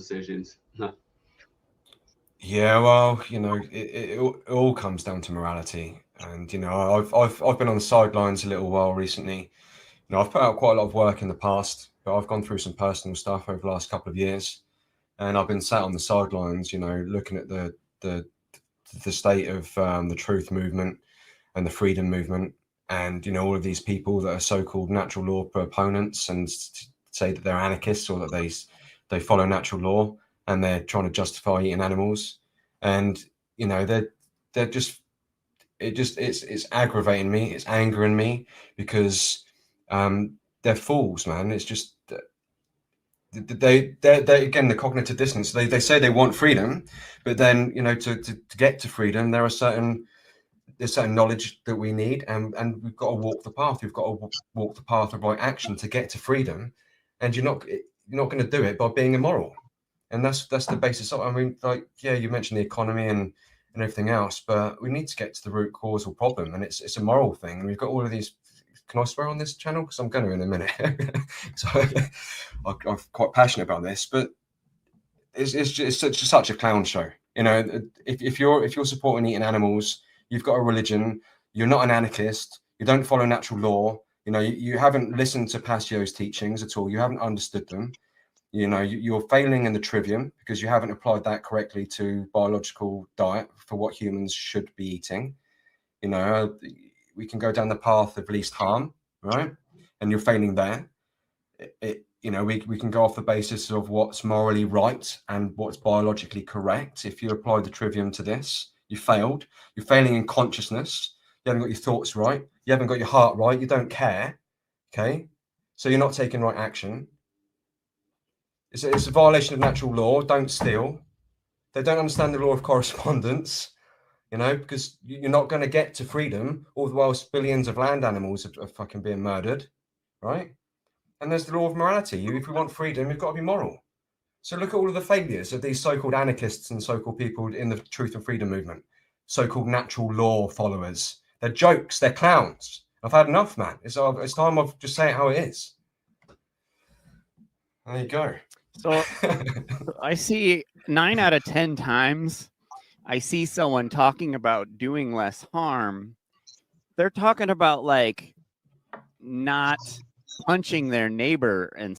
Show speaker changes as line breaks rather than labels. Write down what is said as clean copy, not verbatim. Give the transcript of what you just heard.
decisions.
Yeah, well, it all comes down to morality, and I've been on the sidelines a little while recently. I've put out quite a lot of work in the past, but I've gone through some personal stuff over the last couple of years, and I've been sat on the sidelines, looking at the state of the truth movement and the freedom movement, and all of these people that are so-called natural law proponents and say that they're anarchists or that they follow natural law, and they're trying to justify eating animals, and they're just it's aggravating me, it's angering me, because they're fools, man. It's just they again, the cognitive dissonance. They say they want freedom, but then to get to freedom there's certain knowledge that we need, and we've got to walk the path. We've got to walk the path of right action to get to freedom, and you're not going to do it by being immoral, and that's the basis of. I mean, like, yeah, you mentioned the economy and everything else, but we need to get to the root causal problem, and it's a moral thing. And we've got all of these. Can I swear on this channel? Because I'm going to in a minute. So I'm quite passionate about this, but it's such a clown show. If you're supporting eating animals, you've got a religion. You're not an anarchist. You don't follow natural law. You haven't listened to Passio's teachings at all. You haven't understood them. You're failing in the trivium because you haven't applied that correctly to biological diet for what humans should be eating. We can go down the path of least harm, right? And you're failing there. We can go off the basis of what's morally right and what's biologically correct. If you apply the trivium to this, you failed. You're failing in consciousness. You haven't got your thoughts right. You haven't got your heart right. You don't care. Okay? So you're not taking right action. It's a violation of natural law. Don't steal. They don't understand the law of correspondence, because you're not going to get to freedom all the while billions of land animals are fucking being murdered, right? And there's the law of morality. If we want freedom, you've got to be moral. So look at all of the failures of these so-called anarchists and so-called people in the truth and freedom movement, so-called natural law followers. They're jokes. They're clowns. I've had enough, man. It's time I've just say it how it is. There you go.
So I see 9 out of 10 times I see someone talking about doing less harm. They're talking about like not punching their neighbor and